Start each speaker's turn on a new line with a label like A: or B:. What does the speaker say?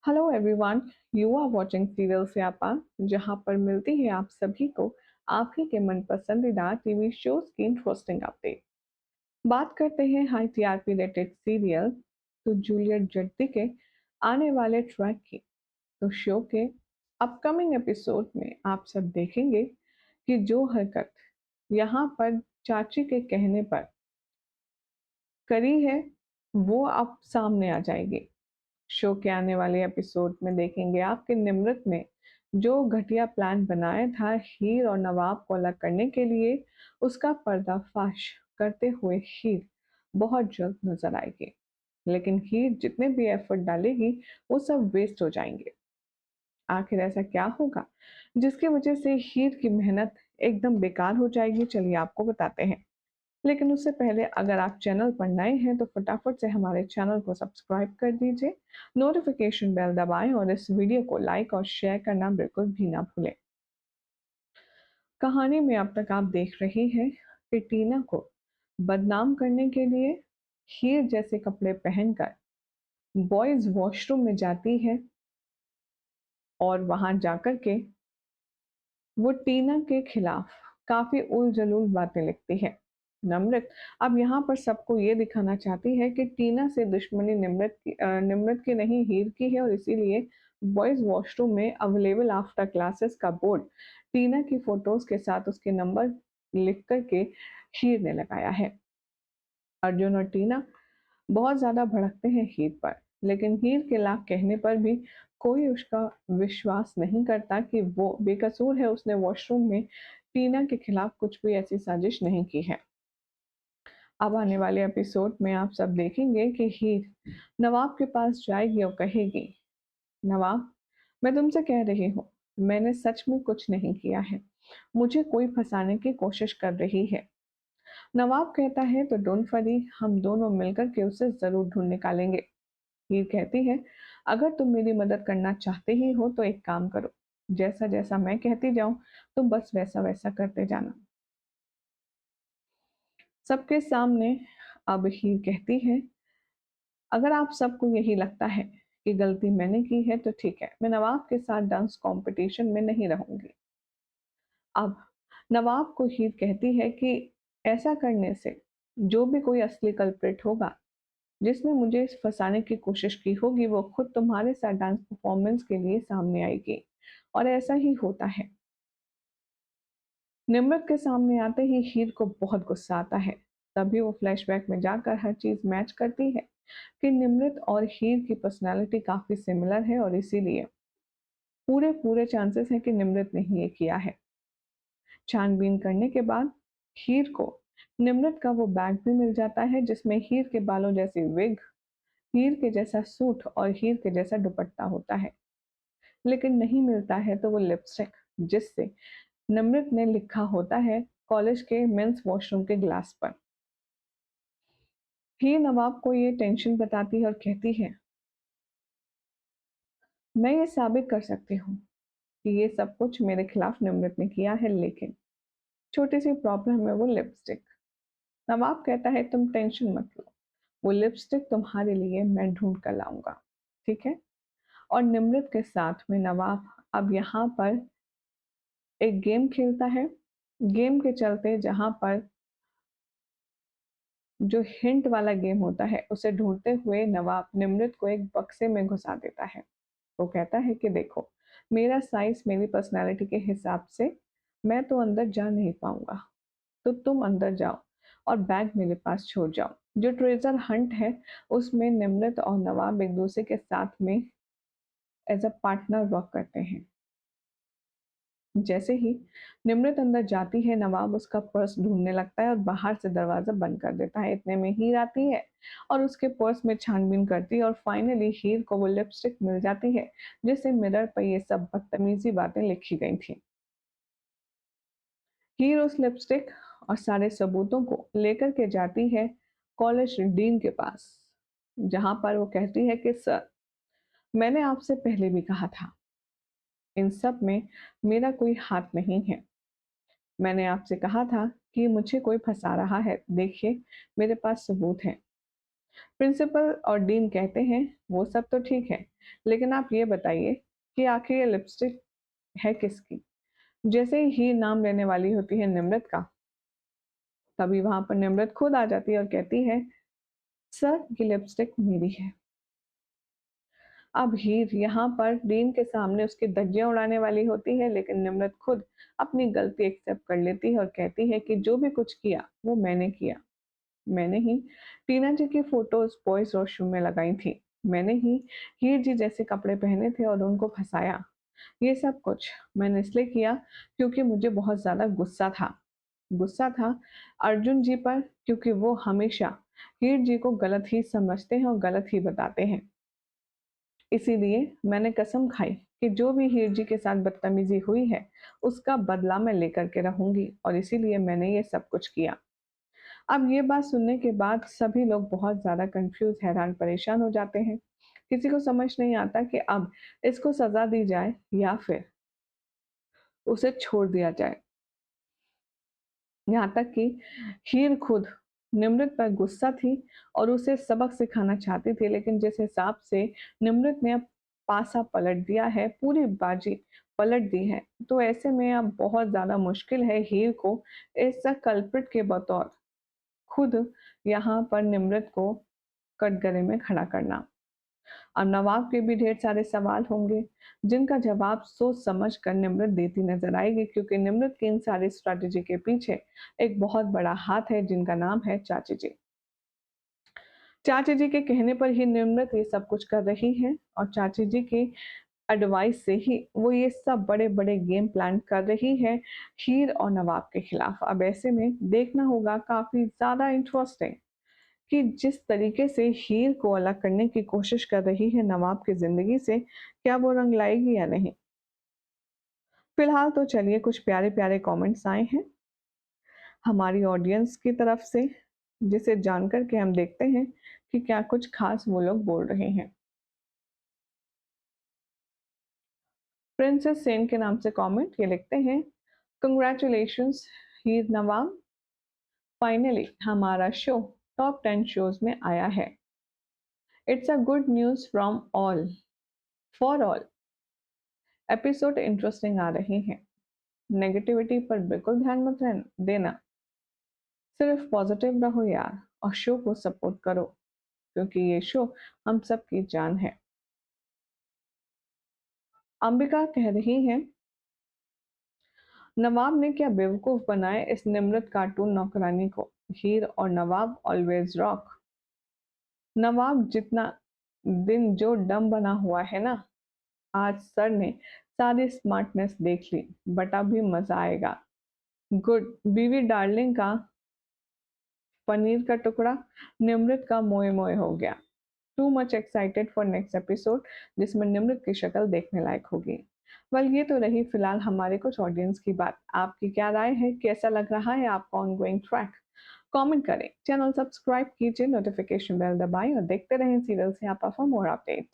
A: Hello everyone, you are watching serial Siyapa, जहां पर मिलती है आप सभी को आपही के मन पसंदीदा टीवी शोज की इंटरेस्टिंग अपडेट। बात करते हैं हाई टीआरपी रेटेड सीरियल तो जूलियट जट्टी के आने वाले ट्रैक की। तो शो के अपकमिंग एपिसोड में आप सब देखेंगे कि जो हरकत यहाँ पर चाची के कहने पर करी है वो अब सामने आ जाएगी। शो के आने वाले एपिसोड में देखेंगे आप कि निम्रत ने जो घटिया प्लान बनाया था हीर और नवाब को अलग करने के लिए, उसका पर्दाफाश करते हुए हीर बहुत जल्द नजर आएगी। लेकिन हीर जितने भी एफर्ट डालेगी वो सब वेस्ट हो जाएंगे। आखिर ऐसा क्या होगा जिसकी वजह से हीर की मेहनत एकदम बेकार हो जाएगी, चलिए आपको बताते हैं। लेकिन उससे पहले अगर आप चैनल पर नए हैं तो फटाफट से हमारे चैनल को सब्सक्राइब कर दीजिए, नोटिफिकेशन बेल दबाएं और इस वीडियो को लाइक और शेयर करना बिल्कुल भी ना भूलें। कहानी में अब तक आप देख रहे हैं कि टीना को बदनाम करने के लिए हीर जैसे कपड़े पहनकर बॉयज वॉशरूम में जाती है और वहां जाकर के वो टीना के खिलाफ काफी उलझुल बातें लिखती है। नम्रत अब यहाँ पर सबको ये दिखाना चाहती है कि टीना से दुश्मनी निम्रत की नहीं हीर की है, और इसीलिए बॉयज वॉशरूम में अवेलेबल आफ्टर क्लासेस का बोर्ड टीना की फोटोज के साथ उसके नंबर लिख करके हीर ने लगाया है। अर्जुन और टीना बहुत ज्यादा भड़कते हैं हीर पर, लेकिन हीर के लाख कहने पर भी कोई उसका विश्वास नहीं करता कि वो बेकसूर है, उसने वॉशरूम में टीना के खिलाफ कुछ भी ऐसी साजिश नहीं की है। अब आने वाले एपिसोड में आप सब देखेंगे कि हीर नवाब के पास जाएगी और कहेगी, नवाब, मैं तुमसे कह रही हूँ, मैंने सच में कुछ नहीं किया है, मुझे कोई फंसाने की कोशिश कर रही है। नवाब कहता है तो डोंट वरी, हम दोनों मिलकर के उसे जरूर ढूंढ निकालेंगे। हीर कहती है, अगर तुम मेरी मदद करना चाहते ही हो तो एक काम करो, जैसा जैसा मैं कहती जाऊं तुम बस वैसा वैसा करते जाना। सबके सामने अब हीर कहती है, अगर आप सबको यही लगता है कि गलती मैंने की है तो ठीक है, मैं नवाब के साथ डांस कंपटीशन में नहीं रहूंगी। अब नवाब को हीर कहती है कि ऐसा करने से जो भी कोई असली कल्प्रिट होगा, जिसने मुझे फंसाने की कोशिश की होगी, वो खुद तुम्हारे साथ डांस परफॉर्मेंस के लिए सामने आएगी। और ऐसा ही होता है। निम्रत के सामने आते ही हीर को बहुत गुस्सा आता है। तभी वो फ्लैशबैक में जाकर हर चीज मैच करती है कि निम्रत और हीर की पर्सनालिटी काफी सिमिलर है, और इसीलिए पूरे पूरे चांसेस हैं कि निम्रत ने ही ये किया है। छानबीन करने के बाद हीर को निम्रत का वो बैग भी मिल जाता है जिसमें हीर के बालों जैसी विग, हीर के जैसा सूट और हीर के जैसा दुपट्टा होता है। लेकिन नहीं मिलता है तो वो लिपस्टिक, जिससे नम्रत ने लिखा होता है कॉलेज के मेंस वॉशरूम के ग्लास पर। हीर नवाब को ये टेंशन बताती है और कहती है, मैं ये साबित कर सकती हूँ कि ये सब कुछ मेरे खिलाफ नम्रत ने किया है, लेकिन छोटी सी प्रॉब्लम है वो लिपस्टिक। नवाब कहता है, तुम टेंशन मत लो, वो लिपस्टिक तुम्हारे लिए मैं ढूंढ कर लाऊंगा, ठीक है। और निम्रत के साथ में नवाब अब यहाँ पर एक गेम खेलता है। गेम के चलते जहां पर जो हिंट वाला गेम होता है उसे ढूंढते हुए नवाब निम्रत को एक बक्से में घुसा देता है। वो कहता है कि देखो, मेरा साइज मेरी पर्सनालिटी के हिसाब से मैं तो अंदर जा नहीं पाऊंगा, तो तुम अंदर जाओ और बैग मेरे पास छोड़ जाओ। जो ट्रेजर हंट है उसमें निम्रत और नवाब एक दूसरे के साथ में एज अ पार्टनर वर्क करते हैं। जैसे ही निम्रत अंदर जाती है, नवाब उसका पर्स ढूंढने लगता है और बाहर से दरवाजा बंद कर देता है। इतने में हीर आती है और उसके पर्स में छानबीन करती है, और फाइनली हीर को वो लिपस्टिक मिल जाती है जिससे मिरर पर ये सब बदतमीजी बातें लिखी गई थी। हीर उस लिपस्टिक और सारे सबूतों को लेकर के जाती है कॉलेज डीन के पास, जहां पर वो कहती है कि सर, मैंने आपसे पहले भी कहा था, इन सब में मेरा कोई हाथ नहीं है। मैंने आपसे कहा था कि मुझे कोई फंसा रहा है, देखिए मेरे पास सबूत हैं। प्रिंसिपल और डीन कहते हैं वो सब तो ठीक है, लेकिन आप ये बताइए कि आखिर ये लिपस्टिक है किसकी। जैसे ही नाम लेने वाली होती है निम्रत का, तभी वहां पर निम्रत खुद आ जाती है और कहती है, सर ये लिपस्टिक मेरी है। अब हीर यहाँ पर डीन के सामने उसकी धज्जियां उड़ाने वाली होती है, लेकिन निम्रत खुद अपनी गलती एक्सेप्ट कर लेती है और कहती है कि जो भी कुछ किया वो मैंने किया। मैंने ही टीना जी की फोटोज बॉयज वॉशरूम में लगाई थी। मैंने ही हीर जी जैसे कपड़े पहने थे और उनको फंसाया। ये सब कुछ मैंने इसलिए किया क्योंकि मुझे बहुत ज्यादा गुस्सा था अर्जुन जी पर, क्योंकि वो हमेशा हीर जी को गलत ही समझते हैं और गलत ही बताते हैं। इसीलिए मैंने कसम खाई कि जो भी हीर जी के साथ बदतमीजी हुई है उसका बदला मैं लेकर के रहूंगी, और इसीलिए मैंने ये सब कुछ किया। अब ये बात सुनने के बाद सभी लोग बहुत ज़्यादा कंफ्यूज, हैरान, परेशान हो जाते हैं। किसी को समझ नहीं आता कि अब इसको सज़ा दी जाए या फिर उसे छोड़ दिया जाए। यहाँ तक कि हीर खुद निमृत पर गुस्सा थी और उसे सबक सिखाना चाहती थी, लेकिन जिस हिसाब से निमृत ने अब पासा पलट दिया है, पूरी बाजी पलट दी है, तो ऐसे में अब बहुत ज़्यादा मुश्किल है हीर को इस कल्प्रिट के बतौर खुद यहाँ पर निमृत को कटघरे में खड़ा करना। अब नवाब के भी ढेर सारे सवाल होंगे, जिनका जवाब सोच समझ कर निमृत देती नजर आएगी, क्योंकि निमृत की इन सारी स्ट्रैटेजी के पीछे एक बहुत बड़ा हाथ है, जिनका नाम है चाची जी। चाची जी के कहने पर ही निमृत ये सब कुछ कर रही है, और चाची जी की एडवाइस से ही वो ये सब बड़े बड़े गेम प्लान कर रही है हीर और नवाब के खिलाफ। अब ऐसे में देखना होगा, काफी ज्यादा इंटरेस्टिंग, कि जिस तरीके से हीर को अलग करने की कोशिश कर रही है नवाब की जिंदगी से, क्या वो रंग लाएगी या नहीं। फिलहाल तो चलिए कुछ प्यारे प्यारे कमेंट्स आए हैं हमारी ऑडियंस की तरफ से, जिसे जानकर के हम देखते हैं कि क्या कुछ खास वो लोग बोल रहे हैं। प्रिंसेस सेन के नाम से कमेंट ये लिखते हैं, कंग्रेचुलेशंस हीर नवाब, फाइनली हमारा शो टॉप 10 शोज में आया है। It's a good news from all for all. Episode interesting आ रही हैं। नेगेटिविटी पर बिल्कुल ध्यान मत देना, सिर्फ पॉजिटिव रहो यार, और शो को सपोर्ट करो, क्योंकि ये शो हम सब की जान है। अंबिका कह रही हैं, नवाब ने क्या बेवकूफ बनाए इस निमृत कार्टून नौकरानी को। हीर और नवाब ऑलवेज रॉक। नवाब जितना दिन जो डम बना हुआ है ना, आज सर ने सारी स्मार्टनेस देख ली, बट अभी मजा आएगा। गुड, बीवी डार्लिंग का पनीर का टुकड़ा निमृत का मोए मोए हो गया। Too much excited for next episode, जिसमें निमृत की शक्ल देखने लायक होगी। वेल, ये तो रही फिलहाल हमारे कुछ ऑडियंस की बात। आपकी क्या राय है, कैसा लग रहा है आपका ऑनगोइंग ट्रैक? कमेंट करें, चैनल सब्सक्राइब कीजिए, नोटिफिकेशन बेल दबाएं और देखते रहें सीरियल से आप फॉर मोर अपडेट।